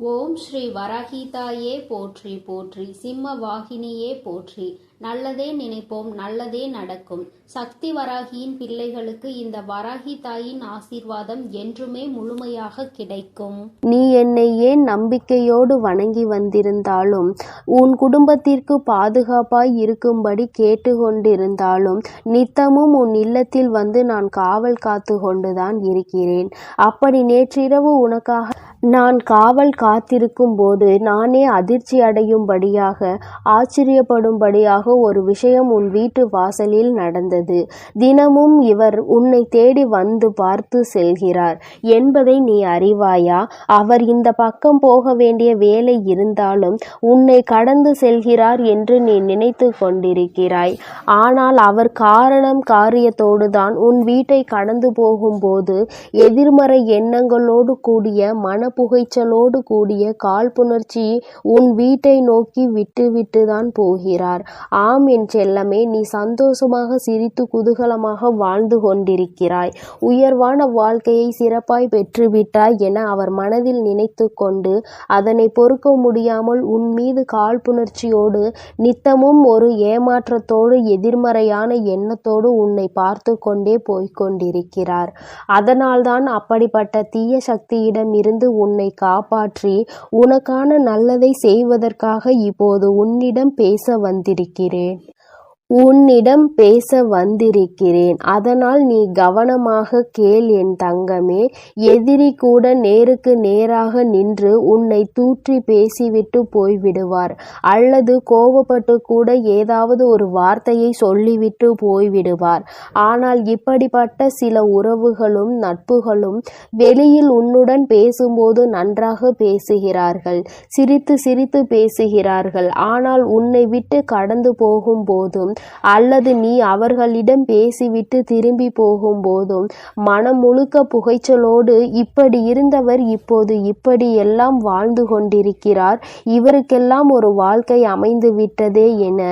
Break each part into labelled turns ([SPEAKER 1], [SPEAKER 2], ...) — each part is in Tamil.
[SPEAKER 1] ஓம் ஸ்ரீ வரஹீதாயே போற்றி போற்றி, சிம்ம வாகினியே போற்றி. நல்லதே நினைப்போம், நல்லதே நடக்கும். சக்தி வராகியின் பிள்ளைகளுக்கு இந்த வராகி தாயின் ஆசீர்வாதம் என்றுமே முழுமையாக கிடைக்கும்.
[SPEAKER 2] நீ என்னை ஏன் நம்பிக்கையோடு வணங்கி வந்திருந்தாலும், உன் குடும்பத்திற்கு பாதுகாப்பாய் இருக்கும்படி கேட்டுக்கொண்டிருந்தாலும், நித்தமும் உன் இல்லத்தில் வந்து நான் காவல் காத்து கொண்டுதான் இருக்கிறேன். அப்படி நேற்றிரவு உனக்காக நான் காவல் காத்திருக்கும் போது நானே அதிர்ச்சி அடையும்படியாக, ஆச்சரியப்படும்படியாக ஒரு விஷயம் உன் வீட்டு வாசலில் நடந்தது. தினமும் இவர் உன்னை தேடி வந்து பார்த்து செல்கிறார் என்பதை நீ அறிவாயா? அவர் இந்த பக்கம் போக வேண்டிய வேலை இருந்தாலும் உன்னை கடந்து செல்கிறார் என்று நீ நினைத்து கொண்டிருக்கிறாய். ஆனால் அவர் காரியத்தோடுதான் உன் வீட்டை கடந்து போகும்போது எதிர்மறை எண்ணங்களோடு கூடிய புகைச்சலோடு கூடிய காழ்ப்புணர்ச்சி உன் வீட்டை நோக்கி விட்டுதான் போகிறார். ஆம் என் செல்லமே, நீ சந்தோஷமாக சிரித்து குதூகலமாக வாழ்ந்து கொண்டிருக்கிறாய். உயர்வான வாழ்க்கையை சிறப்பாய் பெற்றுவிட்டாய் என அவர் மனதில் நினைத்து கொண்டு அதனை பொறுக்க முடியாமல் உன் மீது காழ்ப்புணர்ச்சியோடு நித்தமும் ஒரு ஏமாற்றத்தோடு எதிர்மறையான எண்ணத்தோடு உன்னை பார்த்து கொண்டே போய்கொண்டிருக்கிறார். அதனால்தான் அப்படிப்பட்ட தீய சக்தியிடம் இருந்து உன்னை காப்பாற்றி உனக்கான நல்லதை செய்வதற்காக இப்போது உன்னிடம் பேச வந்திருக்கிறேன். அதனால் நீ கவனமாக கேள் என் தங்கமே. எதிரி கூட நேருக்கு நேராக நின்று உன்னை தூற்றி பேசிவிட்டு போய்விடுவார், அல்லது கோபப்பட்டு கூட ஏதாவது ஒரு வார்த்தையை சொல்லிவிட்டு போய்விடுவார். ஆனால் இப்படிப்பட்ட சில உறவுகளும் நட்புகளும் வெளியில் உன்னுடன் பேசும்போது நன்றாக பேசுகிறார்கள், சிரித்து சிரித்து பேசுகிறார்கள். ஆனால் உன்னை விட்டு கடந்து போகும் போதும் அல்லது நீ அவர்களிடம் பேசிவிட்டு திரும்பி போகும்போதும் மனம் முழுக்க புகைச்சலோடு, இப்படி இருந்தவர் இப்போது இப்படி எல்லாம் வாழ்ந்து கொண்டிருக்கிறார், இவருக்கெல்லாம் ஒரு வாழ்க்கை அமைந்து விட்டதே என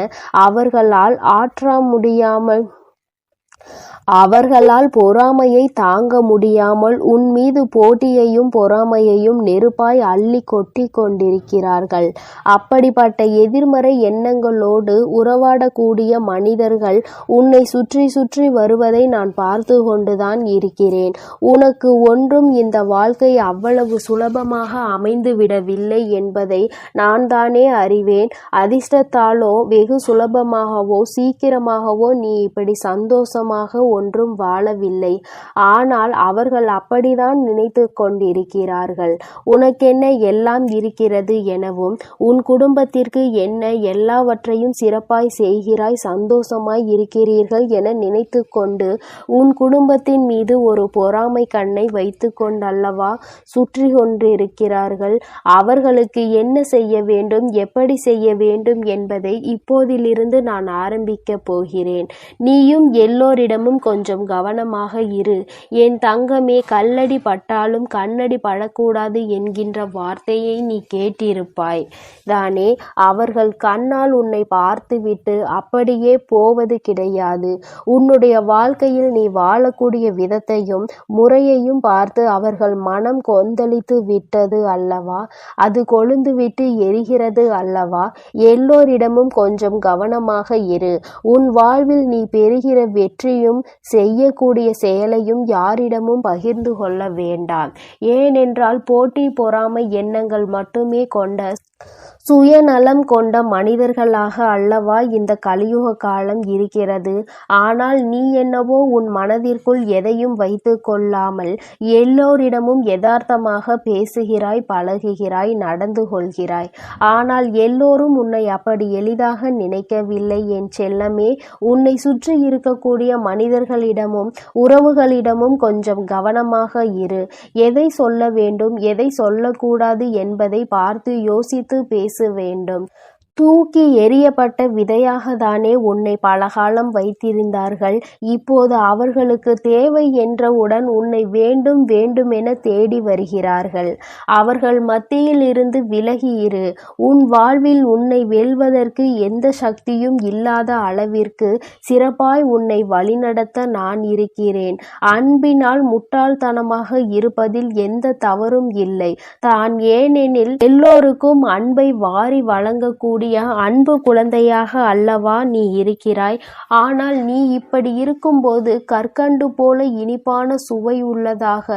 [SPEAKER 2] அவர்களால் பொறாமையை தாங்க முடியாமல் உன் மீது போட்டியையும் பொறாமையையும் நெருப்பாய் அள்ளி கொட்டி கொண்டிருக்கிறார்கள். அப்படிப்பட்ட எதிர்மறை எண்ணங்களோடு உறவாடக்கூடிய மனிதர்கள் உன்னை சுற்றி சுற்றி வருவதை நான் பார்த்து கொண்டுதான் இருக்கிறேன். உனக்கு ஒன்றும் இந்த வாழ்க்கை அவ்வளவு சுலபமாக அமைந்து விடவில்லை என்பதை நான் தானே அறிவேன். அதிர்ஷ்டத்தாலோ வெகு சுலபமாகவோ சீக்கிரமாகவோ நீ இப்படி சந்தோஷமாக ஒன்றும் வாழவில்லை. ஆனால் அவர்கள் அப்படிதான் நினைத்து கொண்டிருக்கிறார்கள். உனக்கென்ன எல்லாம் இருக்கிறது எனவும், உன் குடும்பத்திற்கு என்ன எல்லாவற்றையும் சிறப்பாய் செய்கிறாய், சந்தோஷமாய் இருக்கிறீர்கள் என நினைத்து கொண்டு உன் குடும்பத்தின் மீது ஒரு பொறாமை கண்ணை வைத்து கொண்டல்லவா சுற்றி கொண்டிருக்கிறார்கள். அவர்களுக்கு என்ன செய்ய வேண்டும், எப்படி செய்ய வேண்டும் என்பதை இப்போதிலிருந்து நான் ஆரம்பிக்கப் போகிறேன். நீயும் எல்லோரிடமும் கொஞ்சம் கவனமாக இரு என் தங்கமே. கல்லடி பட்டாலும் கண்ணடி படக்கூடாது என்கின்ற வார்த்தையை நீ கேட்டிருப்பாய் தானே? அவர்கள் கண்ணால் உன்னை பார்த்துவிட்டு அப்படியே போவது கிடையாது. உன்னுடைய வாழ்க்கையில் நீ வாழக்கூடிய விதத்தையும் முறையையும் பார்த்து அவர்கள் மனம் கொந்தளித்து விட்டது அல்லவா? அது கொழுந்து விட்டு எரிகிறது அல்லவா? எல்லோரிடமும் கொஞ்சம் கவனமாக இரு. உன் வாழ்வில் நீ பெறுகிற வெற்றியும் செய்யக்கூடிய செயலையும் யாரிடமும் பகிர்ந்து கொள்ள வேண்டாம். ஏனென்றால் போட்டி பொறாமை எண்ணங்கள் மட்டுமே கொண்ட சுயநலம் கொண்ட மனிதர்களாக அல்லவா இந்த கலியுக காலம் இருக்கிறது. ஆனால் நீ என்னவோ உன் மனதிற்குள் எதையும் வைத்து கொள்ளாமல் எல்லோரிடமும் யதார்த்தமாக பேசுகிறாய், பழகுகிறாய், நடந்து கொள்கிறாய். ஆனால் எல்லோரும் உன்னை அப்படி எளிதாக நினைக்கவில்லை என் செல்லமே. உன்னை சுற்றி இருக்கக்கூடிய மனிதர்களிடமும் உறவுகளிடமும் கொஞ்சம் கவனமாக இரு. எதை சொல்ல வேண்டும், எதை சொல்லக்கூடாது என்பதை பார்த்து யோசித்து பேச வேண்டும். தூக்கி எறியப்பட்ட விதையாகத்தானே உன்னை பலகாலம் வைத்திருந்தார்கள். இப்போது அவர்களுக்கு தேவை என்றவுடன் உன்னை வேண்டும் வேண்டுமென தேடி வருகிறார்கள். அவர்கள் மத்தியில் இருந்து விலகி இரு. உன் வாழ்வில் உன்னை வெல்வதற்கு எந்த சக்தியும் இல்லாத அளவிற்கு சிறப்பாய் உன்னை வழிநடத்த நான் இருக்கிறேன். அன்பினால் முட்டாள்தனமாக இருப்பதில் எந்த தவறும் இல்லை தான். ஏனெனில் எல்லோருக்கும் அன்பை வாரி வழங்கக்கூடிய அன்பு குழந்தையாக அல்லவா நீ இருக்கிறாய். ஆனால் நீ இப்படி இருக்கும்போது கற்கண்டு போல இனிப்பான சுவை உள்ளதாக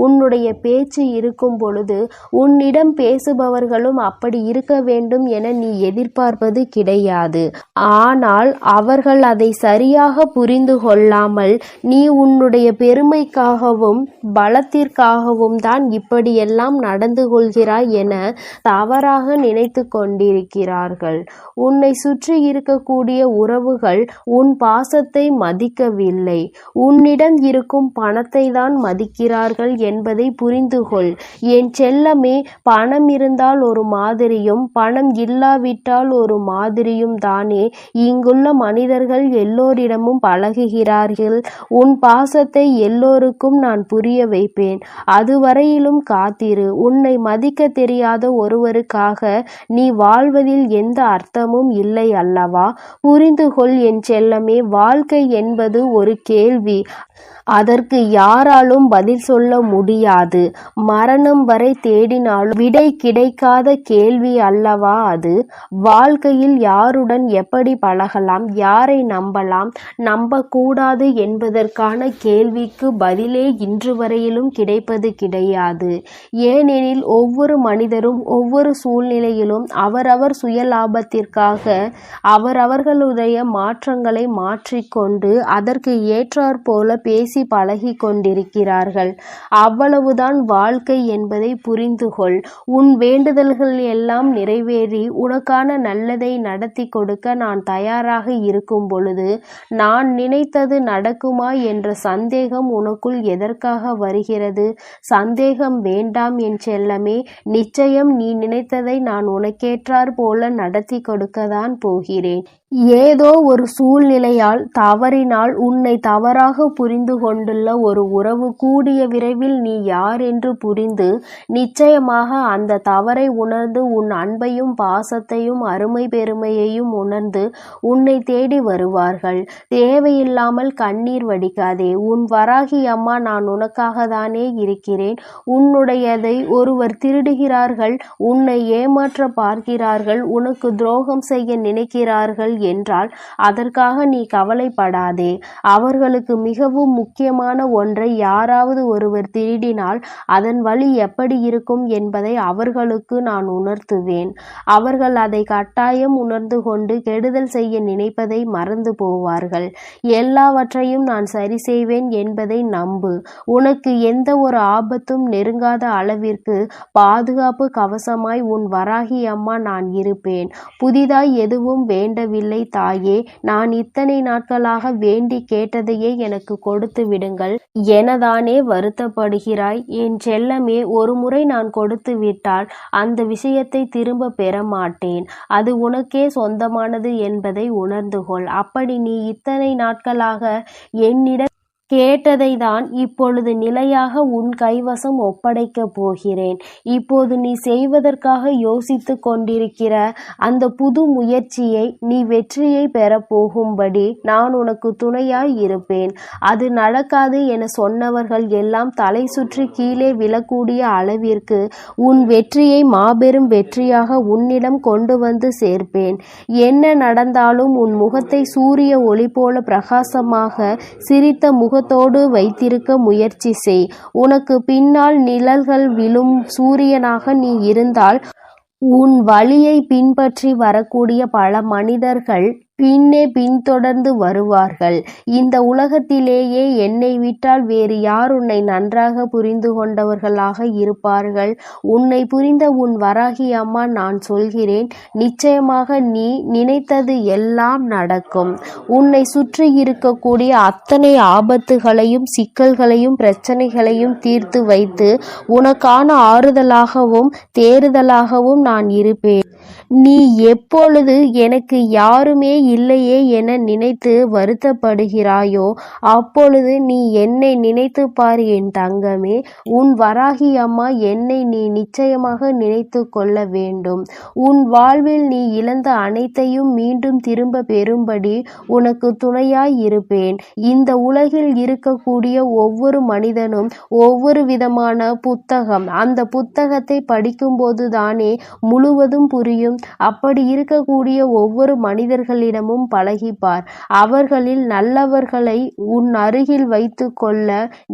[SPEAKER 2] உன்னுடைய பேச்சு இருக்கும் பொழுது உன்னிடம் பேசுபவர்களும் அப்படி இருக்க வேண்டும் என நீ எதிர்பார்ப்பது கிடையாது. ஆனால் அவர்கள் அதை சரியாக புரிந்து கொள்ளாமல் நீ உன்னுடைய பெருமைக்காகவும் பலத்திற்காகவும் தான் இப்படியெல்லாம் நடந்து கொள்கிறாய் என தவறாக நினைத்து கொண்டிருக்கிறார்கள். உன்னை சுற்றி இருக்கக்கூடிய உறவுகள் உன் பாசத்தை மதிக்கவில்லை, உன்னிடம் இருக்கும் பணத்தை தான் மதிக்கிறார்கள் என்பதை புரிந்து கொள். என் செல்லமே, பணம் இருந்தால் ஒரு மாதிரியும் பணம் இல்லாவிட்டால் ஒரு மாதிரியும் தானே இங்குள்ள மனிதர்கள் எல்லோரிடமும் பழகுகிறார்கள். உன் பாசத்தை எல்லோருக்கும் நான் புரிய வைப்பேன். அதுவரையிலும் காத்திரு. உன்னை மதிக்க தெரியாத ஒருவருக்காக நீ வாழ்வதில் எந்த அர்த்தமும் இல்லை அல்லவா? புரிந்து கொள் என் செல்லமே. வாழ்க்கை என்பது ஒரு கேள்வி. அதற்கு யாராலும் பதில் சொல்ல முடியாது. மரணம் வரை தேடினாலும் விடை கிடைக்காத கேள்வி அல்லவா அது? வாழ்க்கையில் யாருடன் எப்படி பழகலாம், யாரை நம்பலாம், நம்பக்கூடாது என்பதற்கான கேள்விக்கு பதிலே இன்று வரையிலும் கிடைப்பது கிடையாது. ஏனெனில் ஒவ்வொரு மனிதரும் ஒவ்வொரு சூழ்நிலையிலும் அவரவர் சுயலாபத்திற்காக அவரவர்களுடைய மாற்றங்களை மாற்றிக்கொண்டு அதற்கு ஏற்றாற்போல பேசி பழகி கொண்டிருக்கிறார்கள். அவ்வளவுதான் வாழ்க்கை என்பதை புரிந்து கொள். உன் வேண்டுதல்கள் எல்லாம் நிறைவேறி உனக்கான நல்லதை நடத்தி கொடுக்க நான் தயாராக இருக்கும் பொழுது நான் நினைத்தது நடக்குமா என்ற சந்தேகம் உனக்குள் எதற்காக வருகிறது? சந்தேகம் வேண்டாம் என் செல்லமே. நிச்சயம் நீ நினைத்ததை நான் உனக்கேற்றார் போல நடத்தி கொடுக்கத்தான் போகிறேன். ஏதோ ஒரு சூழ்நிலையால் தவறினால் உன்னை தவறாக புரிந்து கொண்டுள்ள ஒரு உறவு கூடிய விரைவில் நீ யார் என்று புரிந்து நிச்சயமாக அந்த தவறை உணர்ந்து உன் அன்பையும் பாசத்தையும் அருமை பெருமையையும் உணர்ந்து உன்னை தேடி வருவார்கள். தேவையில்லாமல் கண்ணீர் வடிக்காதே. உன் வராகி அம்மா நான் உனக்காக தானே இருக்கிறேன். உன்னுடையதை ஒருவர் திருடுகிறார்கள், உன்னை ஏமாற்ற பார்க்கிறார்கள், உனக்கு துரோகம் செய்ய நினைக்கிறார்கள் என்றால் அதற்காக நீ கவலைப்படாதே. அவர்களுக்கு மிகவும் முக்கியமான ஒன்றை யாராவது ஒருவர் திருடினால் அதன் வழி எப்படி இருக்கும் என்பதை அவர்களுக்கு நான் உணர்த்துவேன். அவர்கள் அதை கட்டாயம் உணர்ந்து கொண்டு கெடுதல் செய்ய நினைப்பதை மறந்து போவார்கள். எல்லாவற்றையும் நான் சரி செய்வேன் என்பதை நம்பு. உனக்கு எந்த ஒரு ஆபத்தும் நெருங்காத அளவிற்கு பாதுகாப்பு கவசமாய் உன் வராகி அம்மா நான் இருப்பேன். புதிதாய் எதுவும் வேண்டவில்லை தாயே. நான் இத்தனை நாட்களாக வேண்டி கேட்டதையே எனக்கு கொடுத்து விடுங்கள் எனதானே வருத்தப்படுகிறாய்? என் செல்லமே, ஒரு முறை நான் கொடுத்து விட்டால் அந்த விஷயத்தை திரும்ப பெற மாட்டேன். அது உனக்கே சொந்தமானது என்பதை உணர்ந்து கொள். அப்படி நீ இத்தனை நாட்களாக என்னிடம் கேட்டதை தான் இப்பொழுது நிலையாக உன் கைவசம் ஒப்படைக்கப் போகிறேன். இப்போது நீ செய்வதற்காக யோசித்து கொண்டிருக்கிற அந்த புது முயற்சியை நீ வெற்றியை பெறப்போகும்படி நான் உனக்கு துணையாய் இருப்பேன். அது நடக்காது என சொன்னவர்கள் எல்லாம் தலை சுற்றி கீழே விழக்கூடிய அளவிற்கு உன் வெற்றியை மாபெரும் வெற்றியாக உன்னிடம் கொண்டு வந்து சேர்ப்பேன். என்ன நடந்தாலும் உன் முகத்தை சூரிய ஒளி போல பிரகாசமாக சிரித்த முகத்தோடு வைத்திருக்க முயற்சி செய். உனக்கு பின்னால் நிழல்கள் விழும் சூரியனாக நீ இருந்தால் உன் வழியை பின்பற்றி வரக்கூடிய பல மனிதர்கள் பின்னே பின்தொடர்ந்து வருவார்கள். இந்த உலகத்திலேயே என்னை விட்டால் வேறு யார் உன்னை நன்றாக புரிந்து கொண்டவர்களாக இருப்பார்கள்? உன்னை புரிந்த உன் வராகி அம்மா நான் சொல்கிறேன், நிச்சயமாக நீ நினைத்தது எல்லாம் நடக்கும். உன்னை சுற்றி இருக்கக்கூடிய அத்தனை ஆபத்துகளையும் சிக்கல்களையும் பிரச்சனைகளையும் தீர்த்து வைத்து உனக்கான ஆறுதலாகவும் தேறுதலாகவும் நான் இருப்பேன். நீ எப்பொழுது எனக்கு யாருமே இல்லையே என நினைத்து வருத்தப்படுகிறாயோ அப்பொழுது நீ என்னை நினைத்து பார் என் தங்கமே. உன் வராகி அம்மா என்னை நீ நிச்சயமாக நினைத்து கொள்ள வேண்டும். உன் வாழ்வில் நீ இழந்த அனைத்தையும் மீண்டும் திரும்ப பெறும்படி உனக்கு துணையாய் இருப்பேன். இந்த உலகில் இருக்கக்கூடிய ஒவ்வொரு மனிதனும் ஒவ்வொரு விதமான புத்தகம். அந்த புத்தகத்தை படிக்கும்போது தானே முழுவதும் புரியும். அப்படி இருக்கக்கூடிய ஒவ்வொரு மனிதர்களிடமும் பழகிப்பார். அவர்களில் நல்லவர்களை உன் அருகில் வைத்து கொள்ள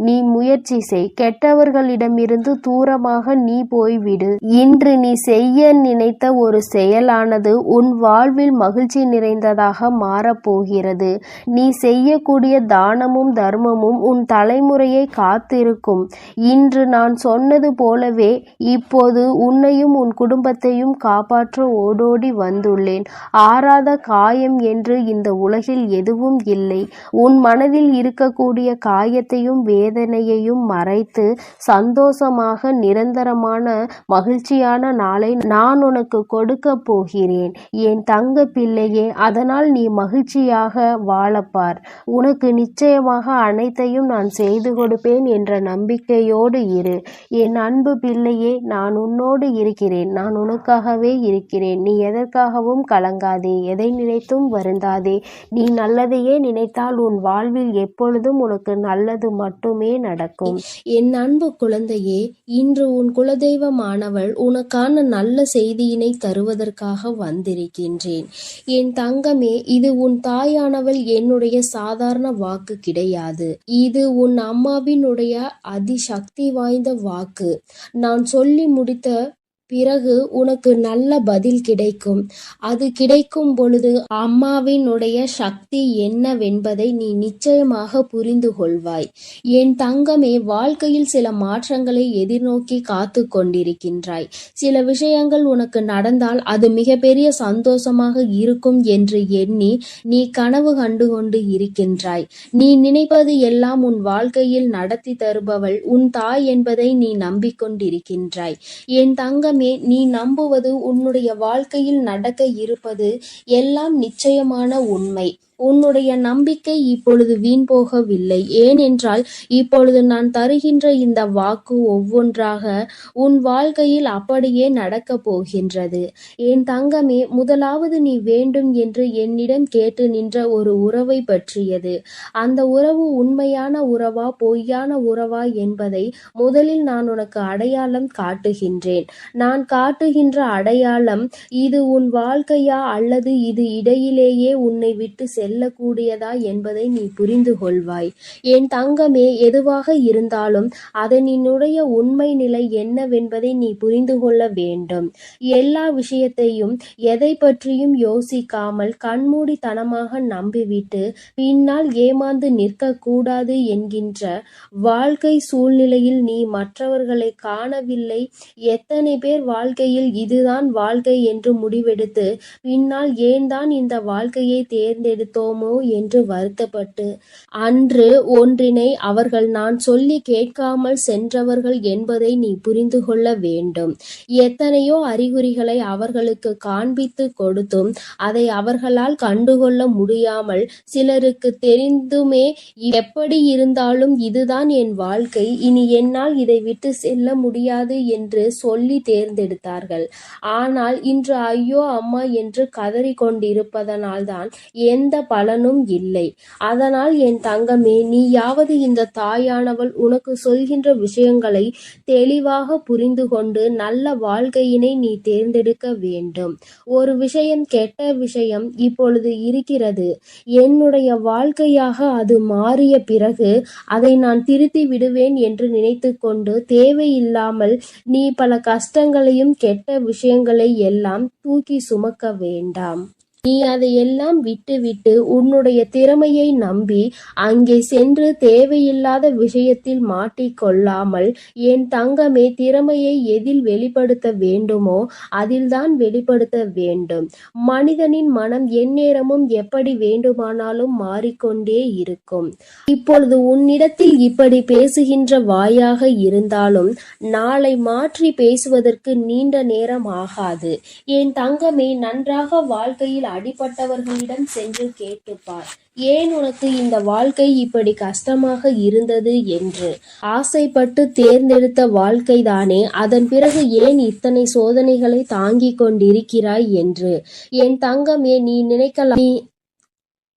[SPEAKER 2] நீ முயற்சி செய். கெட்டவர்களிடமிருந்து தூரமாக நீ போய்விடு. இன்று நீ செய்ய நினைத்த ஒரு செயலானது உன் வாழ்வில் மகிழ்ச்சி நிறைந்ததாக மாறப்போகிறது. நீ செய்யக்கூடிய தானமும் தர்மமும் உன் தலைமுறையை காத்திருக்கும். இன்று நான் சொன்னது போலவே இப்போது உன்னையும் உன் குடும்பத்தையும் காப்பாற்ற ஓடோடி வந்துள்ளேன். ஆறாத காயம் என்று இந்த உலகில் எதுவும் இல்லை. உன் மனதில் இருக்கக்கூடிய காயத்தையும் வேதனையையும் மறைத்து சந்தோஷமாக நிரந்தரமான மகிழ்ச்சியான நாளை நான் உனக்கு கொடுக்க போகிறேன் என் தங்க பிள்ளையே. அதனால் நீ மகிழ்ச்சியாக வாழப்பார். உனக்கு நிச்சயமாக அனைத்தையும் நான் செய்து கொடுப்பேன் என்ற நம்பிக்கையோடு இரு. என் அன்பு பிள்ளையே, நான் உன்னோடு இருக்கிறேன். நான் உனக்காகவே இருக்கிறேன். நீ எதற்காகவும் கலங்காதே, எதை நினைத்தும் வருந்தாதே. நீ நல்லதையே நினைத்தால் உன் வாழ்வில் எப்பொழுதும் உனக்கு நல்லது மட்டுமே நடக்கும்.
[SPEAKER 3] என் அன்பு குழந்தையே, இன்று உன் குலதெய்வமானவள் உனக்கான நல்ல செய்தியினை தருவதற்காக வந்திருக்கின்றேன். என் தங்கமே, இது உன் தாயானவள் என்னுடைய சாதாரண வாக்கு கிடையாது. இது உன் அம்மாவினுடைய அதிசக்தி வாய்ந்த வாக்கு. நான் சொல்லி முடித்த பிறகு உனக்கு நல்ல பதில் கிடைக்கும். அது கிடைக்கும் பொழுது அம்மாவினுடைய சக்தி என்னவென்பதை நீ நிச்சயமாக புரிந்து கொள்வாய். என் தங்கமே, வாழ்க்கையில் சில மாற்றங்களை எதிர்நோக்கி காத்து கொண்டிருக்கின்றாய். சில விஷயங்கள் உனக்கு நடந்தால் அது மிகப்பெரிய சந்தோஷமாக இருக்கும் என்று எண்ணி நீ கனவு கண்டு கொண்டு இருக்கின்றாய். நீ நினைப்பது எல்லாம் உன் வாழ்க்கையில் நடத்தி தருபவள் உன் தாய் என்பதை நீ நம்பிக்கொண்டிருக்கின்றாய். என் தங்கமே, நீ நம்புவது உன்னுடைய வாழ்க்கையில் நடக்க இருப்பது எல்லாம் நிச்சயமான உண்மை. உன்னுடைய நம்பிக்கை இப்பொழுது வீண் போகவில்லை. ஏனென்றால் இப்பொழுது நான் தருகின்ற இந்த வாக்கு ஒவ்வொன்றாக உன் வாழ்க்கையில் அப்படியே நடக்கப் போகின்றது. என் தங்கமே, முதலாவது நீ வேண்டும் என்று என்னிடம் கேட்டு நின்ற ஒரு உறவை பற்றியது. அந்த உறவு உண்மையான உறவா பொய்யான உறவா என்பதை முதலில் நான் உனக்கு அடையாளம் காட்டுகின்றேன். நான் காட்டுகின்ற அடையாளம் இது உன் வாழ்க்கையா அல்லது இது இடையிலேயே உன்னை விட்டு செல்லக்கூடியதா என்பதை நீ புரிந்து கொள்வாய். என் தங்கமே, எதுவாக இருந்தாலும் அதனினுடைய உண்மை நிலை என்னவென்பதை நீ புரிந்து கொள்ள வேண்டும். எல்லா விஷயத்தையும் எதை பற்றியும் யோசிக்காமல் கண்மூடித்தனமாக நம்பிவிட்டு பின்னால் ஏமாந்து நிற்கக்கூடாது என்கின்ற வாழ்க்கை சூழ்நிலையில் நீ மற்றவர்களை காணவில்லை. எத்தனை பேர் வாழ்க்கையில் இதுதான் வாழ்க்கை என்று முடிவெடுத்து பின்னால் ஏன் தான் இந்த வாழ்க்கையை தேர்ந்தெடுத்தோமோ என்று வருத்தப்பட்டு அன்று ஒன்றினை அவர்கள் நான் சொல்லி கேட்காமல் சென்றவர்கள் என்பதை நீ புரிந்து கொள்ள வேண்டும். எத்தனையோ அறிகுறிகளை அவர்களுக்கு காண்பித்து கொடுத்தும் அதை அவர்களால் கண்டுகொள்ள முடியாமல் சிலருக்கு தெரிந்துமே எப்படி இருந்தாலும் இதுதான் என் வாழ்க்கை, இனி என்னால் இதை விட்டு செல்ல முடியாது என்று சொல்லி தேர்ந்தெடுத்தார்கள். ஆனால் இன்று ஐயோ அம்மா என்று கதறிக்கொண்டிருப்பதனால்தான் எந்த பலனும் இல்லை. அதனால் என் தங்கமே, நீயாவது இந்த தாயானவள் உனக்கு சொல்கின்ற விஷயங்களை தெளிவாக புரிந்து கொண்டு நல்ல வாழ்க்கையினை நீ தேர்ந்தெடுக்க வேண்டும். ஒரு விஷயம், கெட்ட விஷயம் இப்பொழுது இருக்கிறது. என்னுடைய வாழ்க்கையாக அது மாறிய பிறகு அதை நான் திருத்தி விடுவேன் என்று நினைத்து கொண்டு தேவையில்லாமல் நீ பல கஷ்டங்களையும் கெட்ட விஷயங்களை எல்லாம் தூக்கி சுமக்க வேண்டாம். நீ அதையெல்லாம் விட்டுவிட்டு உன்னுடைய திறமையை நம்பி அங்கே சென்று தேவையில்லாத விஷயத்தில் மாட்டிக்கொள்ளாமல், என் தங்கமே, திறமையை எதில் வெளிப்படுத்த வேண்டுமோ அதில்தான் வெளிப்படுத்த வேண்டும். மனிதனின் மனம் எந்நேரமும் எப்படி வேண்டுமானாலும் மாறிக்கொண்டே இருக்கும். இப்பொழுது உன்னிடத்தில் இப்படி பேசுகின்ற வாயாக இருந்தாலும் நாளை மாற்றி பேசுவதற்கு நீண்ட நேரம் ஆகாது. என் தங்கமே, நன்றாக வாழ்க்கையில் அடிபட்டவர்களிடம் சென்று கேட்டுப்பார், ஏன் உனக்கு இந்த வாழ்க்கை இப்படி கஷ்டமாக இருந்தது என்று. ஆசைப்பட்டு தேர்ந்தெடுத்த வாழ்க்கைதானே, அதன் பிறகு ஏன் இத்தனை சோதனைகளை தாங்கிக் கொண்டிருக்கிறாய் என்று. என் தங்கமே, நீ நினைக்கலாம்,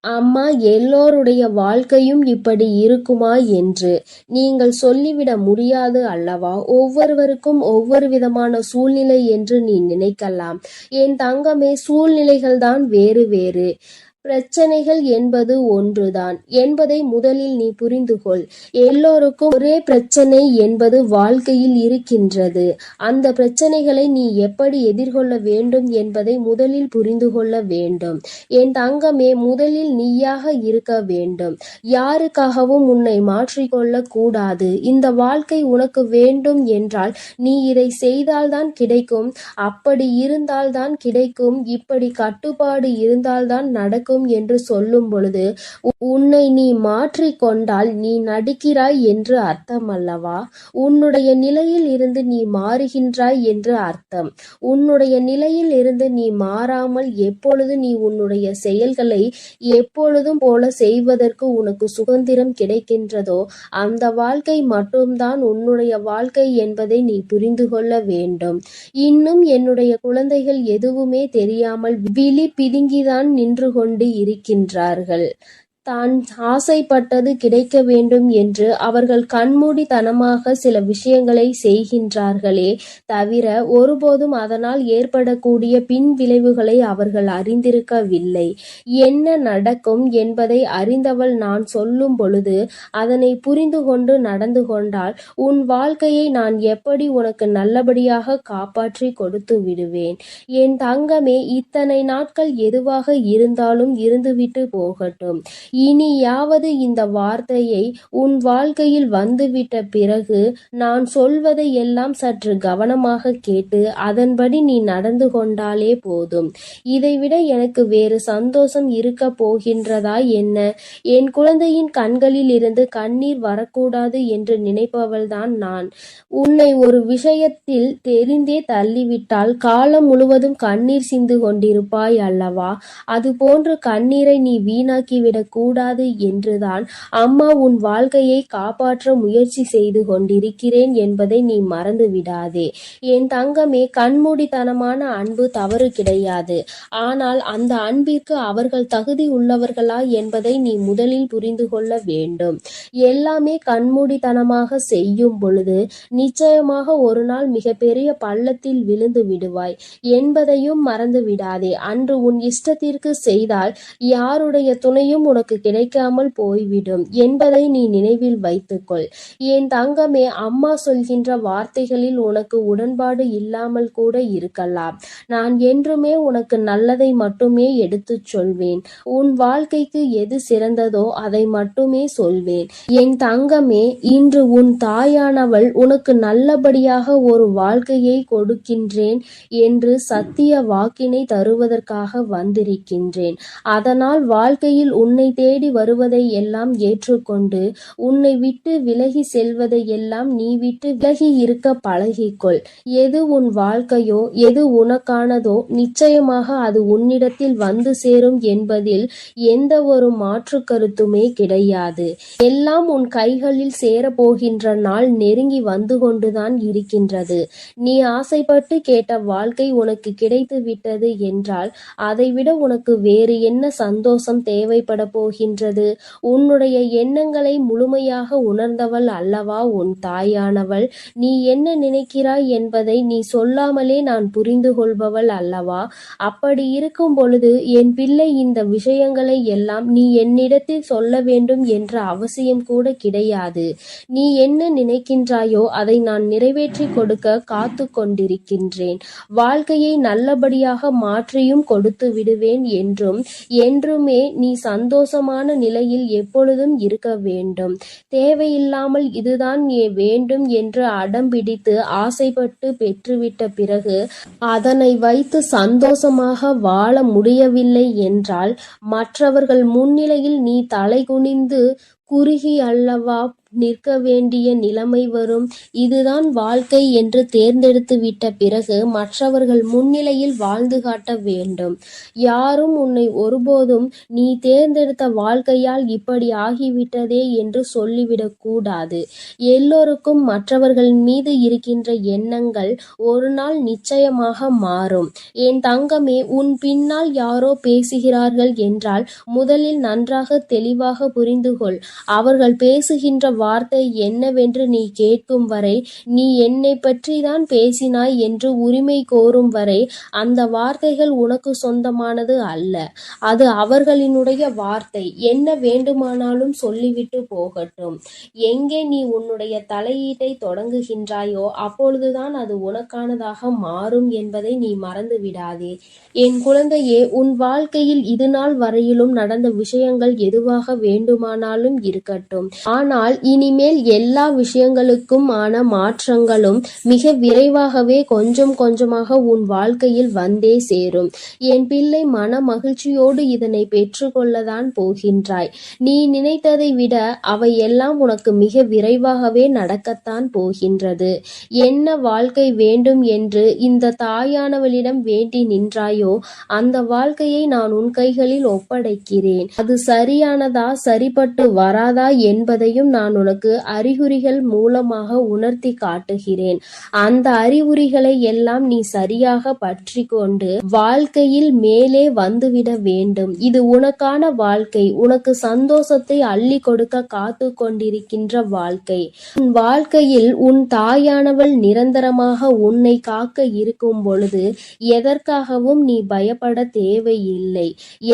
[SPEAKER 3] அம்மா, எல்லோருடைய வாழ்க்கையும் இப்படி இருக்குமா என்று. நீங்கள் சொல்லிவிட முடியாது அல்லவா? ஒவ்வொருவருக்கும் ஒவ்வொரு விதமான சூழ்நிலை என்று நீ நினைக்கலாம். என் தங்கமே, சூழ்நிலைகள்தான் வேறு வேறு, பிரச்சனைகள் என்பது ஒன்றுதான் என்பதை முதலில் நீ புரிந்து கொள். எல்லோருக்கும் ஒரே பிரச்சனை என்பது வாழ்க்கையில் இருக்கின்றது. அந்த பிரச்சனைகளை நீ எப்படி எதிர்கொள்ள வேண்டும் என்பதை முதலில் புரிந்து கொள்ள வேண்டும். என் தங்கமே, முதலில் நீயாக இருக்க வேண்டும். யாருக்காகவும் உன்னை மாற்றிக்கொள்ள கூடாது. இந்த வாழ்க்கை உனக்கு வேண்டும் என்றால் நீ இதை செய்தால்தான் கிடைக்கும், அப்படி இருந்தால்தான் கிடைக்கும், இப்படி கட்டுப்பாடு இருந்தால்தான் நடக்கும் என்று சொல்லும் பொழுது உன்னை நீ மாற்றிக் கொண்டால் நீ நடிக்கிறாய் என்று அர்த்தம் அல்லவா? உன்னுடைய நிலையில் இருந்து நீ மாறுகின்றாய் என்று அர்த்தம். உன்னுடைய நிலையில் இருந்து நீ மாறாமல் எப்பொழுது நீ உன்னுடைய செயல்களை எப்பொழுதும் போல செய்வதற்கு உனக்கு சுதந்திரம் கிடைக்கின்றதோ அந்த வாழ்க்கை மட்டும்தான் உன்னுடைய வாழ்க்கை என்பதை நீ புரிந்து கொள்ள வேண்டும். இன்னும் என்னுடைய குழந்தைகள் எதுவுமே தெரியாமல் விழி பிதுங்கிதான் நின்று கொண்டு இருக்கின்றார்கள். தான் ஆசைப்பட்டது கிடைக்க வேண்டும் என்று அவர்கள் கண்மூடித்தனமாக சில விஷயங்களை செய்கின்றார்களே தவிர ஒருபோதும் அதனால் ஏற்படக்கூடிய பின் விளைவுகளை அவர்கள் அறிந்திருக்கவில்லை. என்ன நடக்கும் என்பதை அறிந்தவள் நான் சொல்லும் பொழுது அதனை புரிந்து கொண்டு நடந்து கொண்டால் உன் வாழ்க்கையை நான் எப்படி உனக்கு நல்லபடியாக காப்பாற்றி கொடுத்து விடுவேன். என் தங்கமே, இத்தனை நாட்கள் எதுவாக இருந்தாலும் இருந்துவிட்டு போகட்டும். இனியாவது இந்த வார்த்தையை உன் வாழ்க்கையில் வந்துவிட்ட பிறகு நான் சொல்வதை எல்லாம் சற்று கவனமாக கேட்டு அதன்படி நீ நடந்து கொண்டாலே போதும். இதைவிட எனக்கு வேறு சந்தோஷம் இருக்க போகின்றதா என்ன? என் குழந்தையின் கண்களில் இருந்து கண்ணீர் வரக்கூடாது என்று நினைப்பவள்தான் நான். உன்னை ஒரு விஷயத்தில் தெரிந்தே தள்ளிவிட்டால் காலம் முழுவதும் கண்ணீர் சிந்து கொண்டிருப்பாய் அல்லவா? அதுபோன்று கண்ணீரை நீ வீணாக்கிவிடக் கூடாது என்றுதான் அம்மா உன் வாழ்க்கையை காப்பாற்ற முயற்சி செய்து கொண்டிருக்கிறேன் என்பதை நீ மறந்து விடாதே. என் தங்கமே, கண்மூடித்தனமான அன்பு தவறு கிடையாது. ஆனால் அந்த அன்பிற்கு அவர்கள் தகுதி உள்ளவர்களா என்பதை நீ முதலில் புரிந்து கொள்ள வேண்டும். எல்லாமே கண்மூடித்தனமாக செய்யும் பொழுது நிச்சயமாக ஒரு நாள் மிகப்பெரிய பள்ளத்தில் விழுந்து விடுவாய் என்பதையும் மறந்து விடாதே. அன்று உன் இஷ்டத்திற்கு செய்தால் யாருடைய துணையும் உனக்கு கிடைக்காமல் போய்விடும் என்பதை நீ நினைவில் வைத்துக்கொள். என் தங்கமே, அம்மா சொல்கின்ற வார்த்தைகளில் உனக்கு உடன்பாடு இல்லாமல் கூட இருக்கலாம். நான் என்றுமே உனக்கு நல்லதை மட்டுமே எடுத்துச் சொல்வேன். உன் வாழ்க்கைக்கு எது சிறந்ததோ அதை மட்டுமே சொல்வேன். என் தங்கமே, இன்று உன் தாயானவள் உனக்கு நல்லபடியாக ஒரு வாழ்க்கையை கொடுக்கின்றேன் என்று சத்திய வாக்கினை தருவதற்காக வந்திருக்கின்றேன். அதனால் வாழ்க்கையில் உன்னை தேடி வருவதை எல்லாம் ஏற்றுக்கொண்டு உன்னை விட்டு விலகி செல்வதை எல்லாம் நீ விட்டு விலகி இருக்க பழகிக்கொள். எது உன் வாழ்க்கையோ எது உனக்கானதோ நிச்சயமாக அது உன்னிடத்தில் வந்து சேரும் என்பதில் எந்த ஒரு மாற்று கருத்துமே கிடையாது. எல்லாம் உன் கைகளில் சேரப்போகின்ற நாள் நெருங்கி வந்து கொண்டுதான் இருக்கின்றது. நீ ஆசைப்பட்டு கேட்ட வாழ்க்கை உனக்கு கிடைத்து விட்டது என்றால் அதைவிட உனக்கு வேறு என்ன சந்தோஷம் தேவைப்பட போகின்றது? உன்னுடைய எண்ணங்களை முழுமையாக உணர்ந்தவள் அல்லவா உன் தாயானவள். நீ என்ன நினைக்கிறாய் என்பதை நீ சொல்லாமலே நான் புரிந்து கொள்பவள் வாழ்பவள் அல்லவா? அப்படி இருக்கும் பொழுது என் பிள்ளை இந்த விஷயங்களை எல்லாம் நீ என்னிடத்தில் சொல்ல வேண்டும் என்ற அவசியம் கூட கிடையாது. நீ என்ன நினைக்கின்றாயோ அதை நான் நிறைவேற்றி கொடுக்க காத்து கொண்டிருக்கின்றேன். வாழ்க்கையை நல்லபடியாக மாற்றியும் கொடுத்து விடுவேன் என்றும் என்றுமே நீ சந்தோஷமான நிலையில் எப்பொழுதும் இருக்க வேண்டும். தேவையில்லாமல் இதுதான் வேண்டும் என்று அடம்பிடித்து ஆசைப்பட்டு பெற்றுவிட்ட பிறகு அதனை வைத்து சந்தோஷமாக வாழ முடியவில்லை என்றால் மற்றவர்கள் முன்னிலையில் நீ தலைகுனிந்து குறுகி அல்லவா நிற்க வேண்டிய நிலைமை வரும். இதுதான் வாழ்க்கை என்று தேர்ந்தெடுத்து விட்ட பிறகு மற்றவர்கள் முன்னிலையில் வாழ்ந்து காட்ட வேண்டும். யாரும் உன்னை ஒருபோதும் நீ தேர்ந்தெடுத்த வாழ்க்கையால் இப்படி ஆகிவிட்டதே என்று சொல்லிவிடக் கூடாது. எல்லோருக்கும் மற்றவர்கள் மீது இருக்கின்ற எண்ணங்கள் ஒரு நாள் நிச்சயமாக மாறும். என் தங்கமே, உன் பின்னால் யாரோ பேசுகிறார்கள் என்றால் முதலில் நன்றாக தெளிவாக புரிந்து கொள். அவர்கள் பேசுகின்ற வார்த்தை என்னவென்று நீ கேட்கும் வரை, நீ என்னை பற்றி தான் பேசினாய் என்று உரிமை கோரும் வரை அந்த வார்த்தைகள் உனக்கு சொந்தமானது அல்ல. அது அவர்களினுடைய வார்த்தை. என்ன வேண்டுமானாலும் சொல்லிவிட்டு போகட்டும். எங்கே நீ உன்னுடைய தலையீட்டை தொடங்குகின்றாயோ அப்பொழுதுதான் அது உனக்கானதாக மாறும் என்பதை நீ மறந்து விடாதே. என் குழந்தையே, உன் வாழ்க்கையில் இதுநாள் வரையிலும் நடந்த விஷயங்கள் எதுவாக வேண்டுமானாலும் இருக்கட்டும். ஆனால் இனிமேல் எல்லா விஷயங்களுக்கும் ஆன மாற்றங்களும் மிக விரைவாகவே கொஞ்சம் கொஞ்சமாக உன் வாழ்க்கையில் வந்தே சேரும். என் பிள்ளை, மன மகிழ்ச்சியோடு இதனை பெற்றுக்கொள்ளத்தான் போகின்றாய். நீ நினைத்ததை விட அவை எல்லாம் உனக்கு மிக விரைவாகவே நடக்கத்தான் போகின்றது. என்ன வாழ்க்கை வேண்டும் என்று இந்த தாயானவளிடம் வேண்டி நின்றாயோ அந்த வாழ்க்கையை நான் உன் கைகளில் ஒப்படைக்கிறேன். அது சரியானதா சரிப்பட்டு வராதா என்பதையும் நான் உனக்கு அறிகுறிகள் மூலமாக உணர்த்தி காட்டுகிறேன். அந்த அறிகுறிகளை எல்லாம் நீ சரியாக பற்றி கொண்டு வாழ்க்கையில் மேலே வந்துவிட வேண்டும். இது உனக்கான வாழ்க்கை. உனக்கு சந்தோஷத்தை அள்ளி கொடுக்க காத்து கொண்டிருக்கின்ற வாழ்க்கை. உன் வாழ்க்கையில் உன் தாயானவள் நிரந்தரமாக உன்னை காக்க இருக்கும் பொழுது எதற்காகவும் நீ பயப்பட தேவையில்லை.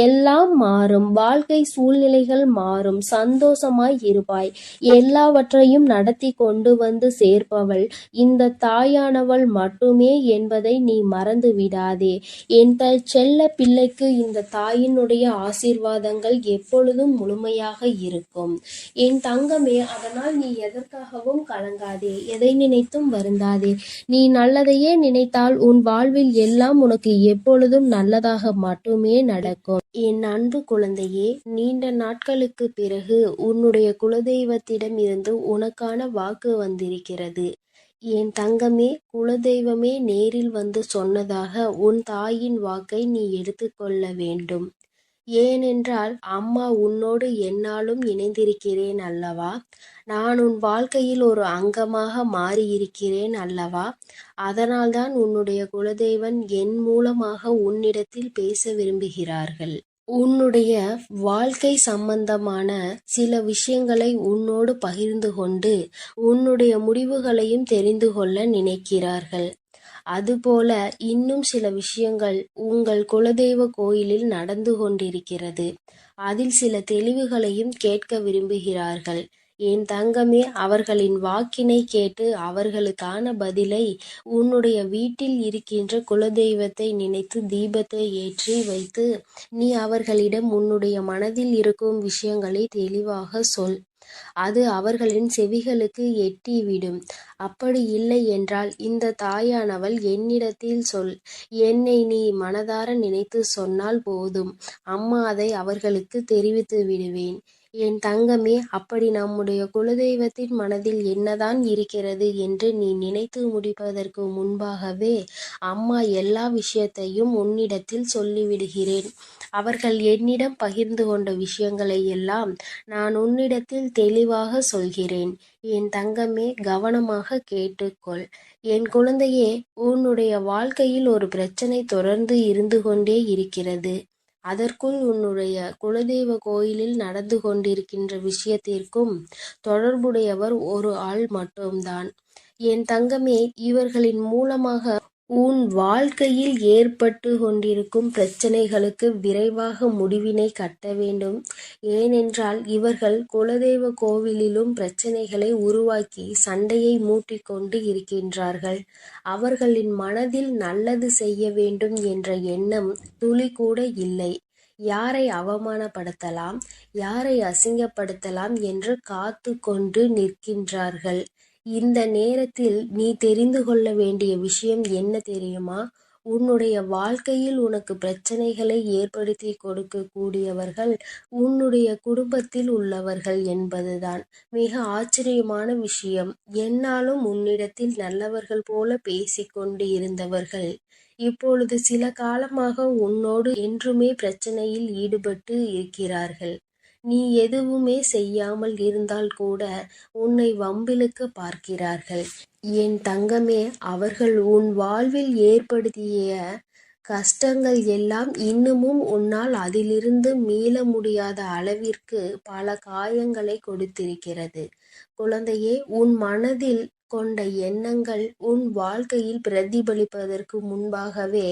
[SPEAKER 3] எல்லாம் மாறும். வாழ்க்கை சூழ்நிலைகள் மாறும். சந்தோஷமாய் இருப்பாய். எல்லாவற்றையும் நடத்தி கொண்டு வந்து சேர்ப்பவள் இந்த தாயானவள் மட்டுமே என்பதை நீ மறந்து விடாதே. என் செல்ல பிள்ளைக்கு இந்த தாயினுடைய ஆசீர்வாதங்கள் எப்பொழுதும் முழுமையாக இருக்கும். என் தங்கமே, அதனால் நீ எதற்காகவும் கலங்காதே. எதை நினைத்தும் வருந்தாதே. நீ நல்லதையே நினைத்தால் உன் வாழ்வில் எல்லாம் உனக்கு எப்பொழுதும் நல்லதாக மட்டுமே நடக்கும். என் அன்பு குழந்தையே, நீண்ட நாட்களுக்கு பிறகு உன்னுடைய குலதெய்வத்திடம் இருந்து உனக்கான வாக்கு வந்திருக்கிறது. என் தங்கமே, குலதெய்வமே நேரில் வந்து சொன்னதாக உன் தாயின் வாக்கை நீ எடுத்துக்கொள்ள வேண்டும். ஏனென்றால் அம்மா உன்னோடு எந்நாளும் இணைந்திருக்கிறேன் அல்லவா? நான் உன் வாழ்க்கையில் ஒரு அங்கமாக மாறியிருக்கிறேன் அல்லவா? அதனால்தான் உன்னுடைய குலதெய்வன் என் மூலமாக உன்னிடத்தில் பேச விரும்புகிறார்கள். உன்னுடைய வாழ்க்கை சம்பந்தமான சில விஷயங்களை உன்னோடு பகிர்ந்து கொண்டு உன்னுடைய முடிவுகளையும் தெரிந்து கொள்ள நினைக்கிறார்கள். அதுபோல இன்னும் சில விஷயங்கள் உங்கள் குலதெய்வ கோயிலில் நடந்து கொண்டிருக்கிறது. அதில் சில தெளிவுகளையும் கேட்க விரும்புகிறார்கள். என் தங்கமே, அவர்களின் வாக்கினை கேட்டு அவர்களுக்கான பதிலை உன்னுடைய வீட்டில் இருக்கின்ற குலதெய்வத்தை நினைத்து தீபத்தை ஏற்றி வைத்து நீ அவர்களிடம் உன்னுடைய மனதில் இருக்கும் விஷயங்களை தெளிவாக சொல். அது அவர்களின் செவிகளுக்கு எட்டிவிடும். அப்படி இல்லை என்றால் இந்த தாயானவள் என்னிடத்தில் சொல். என்னை நீ மனதார நினைத்து சொன்னால் போதும். அம்மா அதை அவர்களுக்கு தெரிவித்து விடுவேன். என் தங்கமே, அப்படி நம்முடைய குலதெய்வத்தின் மனதில் என்னதான் இருக்கிறது என்று நீ நினைத்து முடிப்பதற்கு முன்பாகவே அம்மா எல்லா விஷயத்தையும் உன்னிடத்தில் சொல்லிவிடுகிறேன். அவர்கள் என்னிடம் பகிர்ந்து கொண்ட விஷயங்களை எல்லாம் நான் உன்னிடத்தில் தெளிவாக சொல்கிறேன். என் தங்கமே, கவனமாக கேட்டுக்கொள். என் குழந்தையே, உன்னுடைய வாழ்க்கையில் ஒரு பிரச்சனை தொடர்ந்து இருந்து கொண்டே இருக்கிறது. அதற்குள் உன்னுடைய குலதெய்வ கோயிலில் நடந்து கொண்டிருக்கின்ற விஷயத்திற்கும் தொடர்புடையவர் ஒரு ஆள் மட்டும்தான். என் தங்கமே, இவர்களின் மூலமாக உன் வாழ்க்கையில் ஏற்பட்டு கொண்டிருக்கும் பிரச்சனைகளுக்கு விரைவாக முடிவினை கட்ட வேண்டும். ஏனென்றால் இவர்கள் குலதெய்வ கோவிலிலும் பிரச்சனைகளை உருவாக்கி சண்டையை மூட்டிக்கொண்டு இருக்கின்றார்கள். அவர்களின் மனதில் நல்லது செய்ய வேண்டும் என்ற எண்ணம் துளி கூட இல்லை. யாரை அவமானப்படுத்தலாம், யாரை அசிங்கப்படுத்தலாம் என்று காத்து கொண்டு நிற்கின்றார்கள். இந்த நேரத்தில் நீ தெரிந்து கொள்ள வேண்டிய விஷயம் என்ன தெரியுமா? உன்னுடைய வாழ்க்கையில் உனக்கு பிரச்சனைகளை ஏற்படுத்தி கொடுக்கக்கூடியவர்கள் உன்னுடைய குடும்பத்தில் உள்ளவர்கள் என்பதுதான் மிக ஆச்சரியமான விஷயம். என்னாலும் உன்னிடத்தில் நல்லவர்கள் போல பேசிக்கொண்டு இருந்தவர்கள் இப்பொழுது சில காலமாக உன்னோடு என்றுமே பிரச்சனையில் ஈடுபட்டு இருக்கிறார்கள். நீ எதுவுமே செய்யாமல் இருந்தால் கூட உன்னை வம்பிழுக்க பார்க்கிறார்கள். என் தங்கமே, அவர்கள் உன் வாழ்வில் ஏற்படுத்திய கஷ்டங்கள் எல்லாம் இன்னமும் உன்னால் அதிலிருந்து மீள முடியாத அளவிற்கு பல காயங்களை கொடுத்திருக்கிறது. குழந்தையே, உன் மனதில் கொண்ட எண்ணங்கள் உன் வாழ்க்கையில் பிரதிபலிப்பதற்கு முன்பாகவே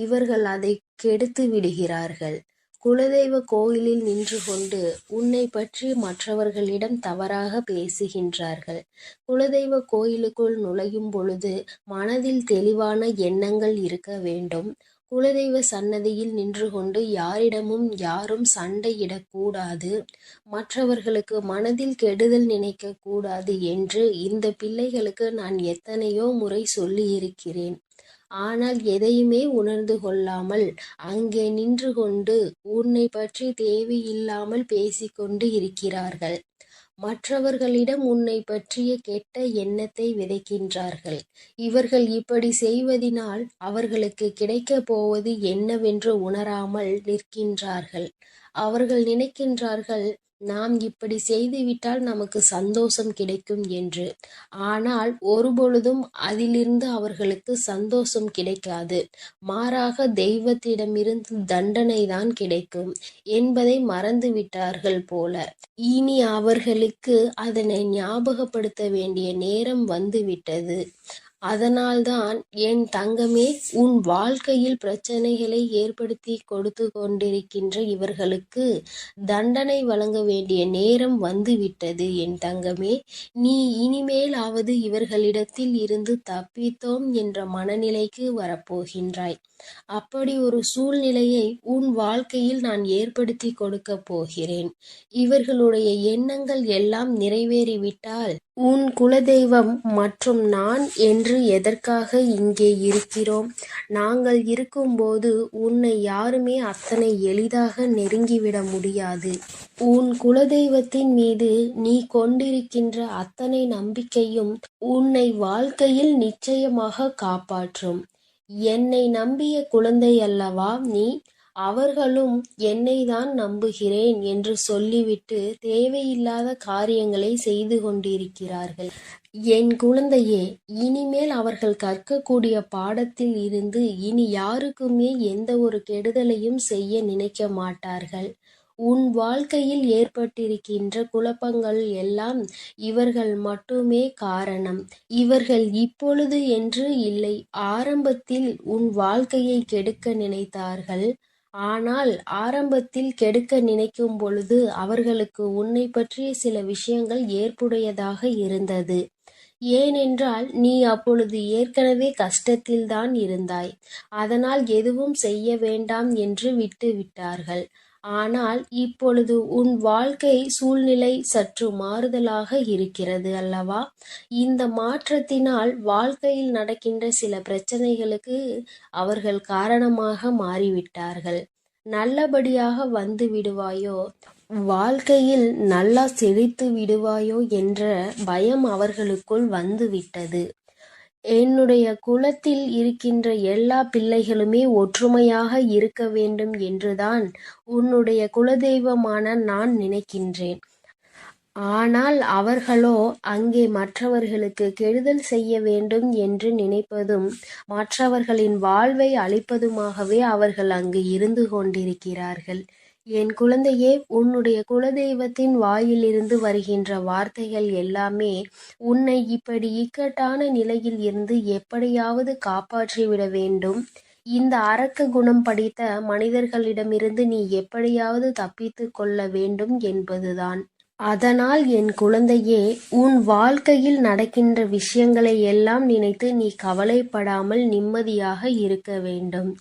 [SPEAKER 3] இவர்கள் அதை கெடுத்து விடுகிறார்கள். குலதெய்வ கோயிலில் நின்று கொண்டு உன்னை பற்றி மற்றவர்களிடம் தவறாக பேசுகின்றார்கள். குலதெய்வ கோயிலுக்குள் நுழையும் பொழுது மனதில் தெளிவான எண்ணங்கள் இருக்க வேண்டும். குலதெய்வ சன்னதியில் நின்று கொண்டு யாரிடமும் யாரும் சண்டையிடக்கூடாது, மற்றவர்களுக்கு மனதில் கெடுதல் நினைக்க கூடாது என்று இந்த பிள்ளைகளுக்கு நான் எத்தனையோ முறை சொல்லி இருக்கிறேன். ஆனால் எதையுமே உணர்ந்து கொள்ளாமல் அங்கே நின்று கொண்டு உன்னை பற்றி தேவையில்லாமல் பேசிக்கொண்டு இருக்கிறார்கள். மற்றவர்களிடம் உன்னை பற்றிய கெட்ட எண்ணத்தை விதைக்கின்றார்கள். இவர்கள் இப்படி செய்வதினால் அவர்களுக்கு கிடைக்கப் போவது என்னவென்று உணராமல் நிற்கின்றார்கள். அவர்கள் நினைக்கின்றார்கள், நாம் இப்படி செய்துவிட்டால் நமக்கு சந்தோஷம் கிடைக்கும் என்று. ஆனால் ஒருபொழுதும் அதிலிருந்து அவர்களுக்கு சந்தோஷம் கிடைக்காது. மாறாக தெய்வத்திடமிருந்து தண்டனை தான் கிடைக்கும் என்பதை மறந்துவிட்டார்கள் போல. இனி அவர்களுக்கு அதனை ஞாபகப்படுத்த வேண்டிய நேரம் வந்துவிட்டது. அதனால்தான் என் தங்கமே, உன் வாழ்க்கையில் பிரச்சனைகளை ஏற்படுத்தி கொடுத்து கொண்டிருக்கின்ற இவர்களுக்கு தண்டனை வழங்க வேண்டிய நேரம் வந்துவிட்டது. என் தங்கமே, நீ இனிமேலாவது இவர்களிடத்தில் இருந்து தப்பித்தோம் என்ற மனநிலைக்கு வரப்போகின்றாய். அப்படி ஒரு சூழ்நிலையை உன் வாழ்க்கையில் நான் ஏற்படுத்தி கொடுக்க போகிறேன். இவர்களுடைய எண்ணங்கள் எல்லாம் நிறைவேறிவிட்டால் உன் குலதெய்வம் மற்றும் நான் என்று எதற்காக இங்கே இருக்கிறோம்? நாங்கள் இருக்கும்போது உன்னை யாருமே அத்தனை எளிதாக நெருங்கிவிட முடியாது. உன் குலதெய்வத்தின் மீது நீ கொண்டிருக்கின்ற அத்தனை நம்பிக்கையும் உன்னை வாழ்க்கையில் நிச்சயமாக காப்பாற்றும். என்னை நம்பிய குழந்தை அல்லவா நீ? அவர்களும் என்னை தான் நம்புகிறேன் என்று சொல்லிவிட்டு தேவையில்லாத காரியங்களை செய்து கொண்டிருக்கிறார்கள். என் குழந்தையே, இனிமேல் அவர்கள் கற்கக்கூடிய பாடத்தில் இருந்து இனி யாருக்குமே எந்த ஒரு கெடுதலையும் செய்ய நினைக்க மாட்டார்கள். உன் வாழ்க்கையில் ஏற்பட்டிருக்கின்ற குழப்பங்கள் எல்லாம் இவர்கள் மட்டுமே காரணம். இவர்கள் இப்பொழுது என்று இல்லை, ஆரம்பத்தில் உன் வாழ்க்கையை கெடுக்க நினைத்தார்கள். ஆனால் ஆரம்பத்தில் கெடுக்க நினைக்கும் பொழுது அவர்களுக்கு உன்னை பற்றிய சில விஷயங்கள் ஏற்புடையதாக இருந்தது. ஏனென்றால் நீ அப்பொழுது ஏற்கனவே கஷ்டத்தில்தான் இருந்தாய். அதனால் எதுவும் செய்ய வேண்டாம் என்று விட்டு விட்டார்கள். ஆனால் இப்பொழுது உன் வாழ்க்கை சூழ்நிலை சற்று மாறுதலாக இருக்கிறது அல்லவா? இந்த மாற்றத்தினால் வாழ்க்கையில் நடக்கின்ற சில பிரச்சனைகளுக்கு அவர்கள் காரணமாக மாறிவிட்டார்கள். நல்லபடியாக வந்து விடுவாயோ, வாழ்க்கையில் நல்லா செழித்து விடுவாயோ என்ற பயம் அவர்களுக்குள் வந்துவிட்டது. என்னுடைய குலத்தில் இருக்கின்ற எல்லா பிள்ளைகளுமே ஒற்றுமையாக இருக்க வேண்டும் என்றுதான் உன்னுடைய குலதெய்வமான நான் நினைக்கின்றேன். ஆனால் அவர்களோ அங்கே மற்றவர்களுக்கு கெடுதல் செய்ய வேண்டும் என்று நினைப்பதும் மற்றவர்களின் வாழ்வை அழிப்பதுமாகவே அவர்கள் அங்கு இருந்து கொண்டிருக்கிறார்கள்.
[SPEAKER 2] என் குழந்தையே, உன்னுடைய குலதெய்வத்தின் வாயிலிருந்து வருகின்ற வார்த்தைகள் எல்லாமே உன்னை இப்படி இக்கட்டான நிலையில் இருந்து எப்படியாவது காப்பாற்றிவிட வேண்டும், இந்த அரக்க குணம் படைத்த மனிதர்களிடமிருந்து நீ எப்படியாவது தப்பித்து கொள்ள வேண்டும் என்பதுதான். அதனால் என் குழந்தையே, உன் வாழ்க்கையில் நடக்கின்ற விஷயங்களை எல்லாம் நினைத்து நீ கவலைப்படாமல் நிம்மதியாக இருக்க வேண்டும்.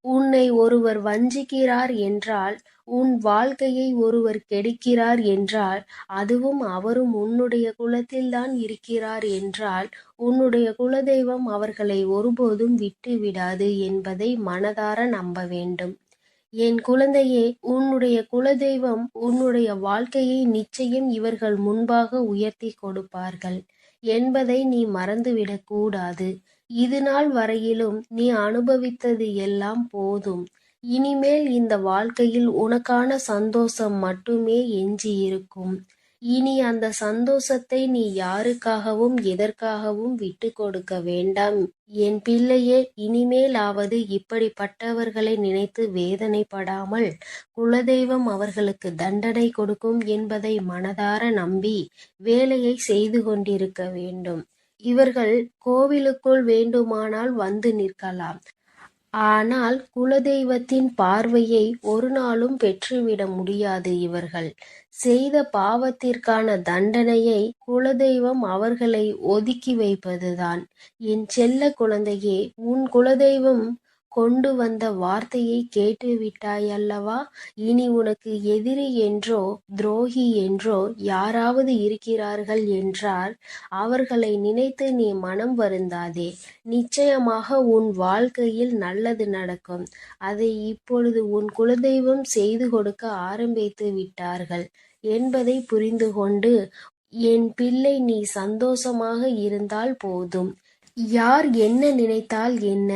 [SPEAKER 2] உன்னை ஒருவர் வஞ்சிக்கிறார் என்றால், உன் வாழ்க்கையை ஒருவர் கெடுக்கிறார் என்றால், அதுவும் அவரும் உன்னுடைய குலத்தில்தான் இருக்கிறார் என்றால், உன்னுடைய குலதெய்வம் அவர்களை ஒருபோதும் விட்டு விடாது என்பதை மனதார நம்ப வேண்டும். என் குழந்தையே, உன்னுடைய குலதெய்வம் உன்னுடைய வாழ்க்கையை நிச்சயம் இவர்கள் முன்பாக உயர்த்தி கொடுப்பார்கள் என்பதை நீ மறந்துவிடக் கூடாது. இதுநாள் வரையிலும் நீ அனுபவித்தது எல்லாம் போதும். இனிமேல் இந்த வாழ்க்கையில் உனக்கான சந்தோஷம் மட்டுமே எஞ்சியிருக்கும். இனி அந்த சந்தோஷத்தை நீ யாருக்காகவும் எதற்காகவும் விட்டு கொடுக்க வேண்டாம். என் பிள்ளையே, இனிமேலாவது இப்படிப்பட்டவர்களை நினைத்து வேதனைப்படாமல் குலதெய்வம் அவர்களுக்கு தண்டனை கொடுக்கும் என்பதை மனதார நம்பி வேலையை செய்து கொண்டிருக்க வேண்டும். இவர்கள் கோவிலுக்குள் வேண்டுமானால் வந்து நிற்கலாம். ஆனால் குலதெய்வத்தின் பார்வையை ஒரு நாளும் பெற்றுவிட முடியாது. இவர்கள் செய்த பாவத்திற்கான தண்டனையை குலதெய்வம் அவர்களை ஒதுக்கி வைப்பதுதான். என் செல்ல குழந்தையே, உன் குலதெய்வம் கொண்டு வந்த வார்த்தையை கேட்டுவிட்டாய் அல்லவா? இனி உனக்கு எதிரி என்றோ துரோகி என்றோ யாராவது இருக்கிறார்கள் என்றால் அவர்களை நினைத்து நீ மனம் வருந்தாதே. நிச்சயமாக உன் வாழ்க்கையில் நல்லது நடக்கும். அதை இப்பொழுது உன் குலதெய்வம் செய்து கொடுக்க ஆரம்பித்து விட்டார்கள் என்பதை புரிந்து கொண்டு, என் பிள்ளை, நீ சந்தோஷமாக இருந்தால் போதும். யார் என்ன நினைத்தால் என்ன?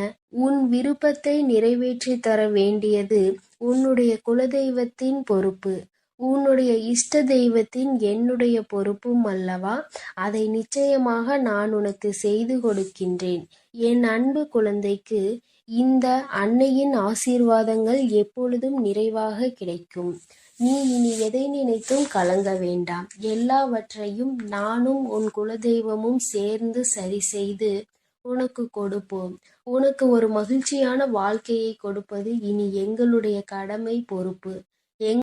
[SPEAKER 2] உன் விருப்பத்தை நிறைவேற்றி தர வேண்டியது உன்னுடைய குலதெய்வத்தின் பொறுப்பு, உன்னுடைய இஷ்ட தெய்வத்தின் என்னுடைய பொறுப்பும் அல்லவா? அதை நிச்சயமாக நான் உனக்கு செய்து கொடுக்கின்றேன். என் அன்பு குழந்தைக்கு இந்த அன்னையின் ஆசீர்வாதங்கள் எப்பொழுதும் நிறைவாக கிடைக்கும். நீ இனி எதை நினைத்தும் கலங்க வேண்டாம். எல்லாவற்றையும் நானும் உன் குலதெய்வமும் சேர்ந்து சரி செய்து உனக்கு கொடுப்போம். உனக்கு ஒரு மகிழ்ச்சியான வாழ்க்கையை கொடுப்பது இனி எங்களுடைய கடமை, பொறுப்பு.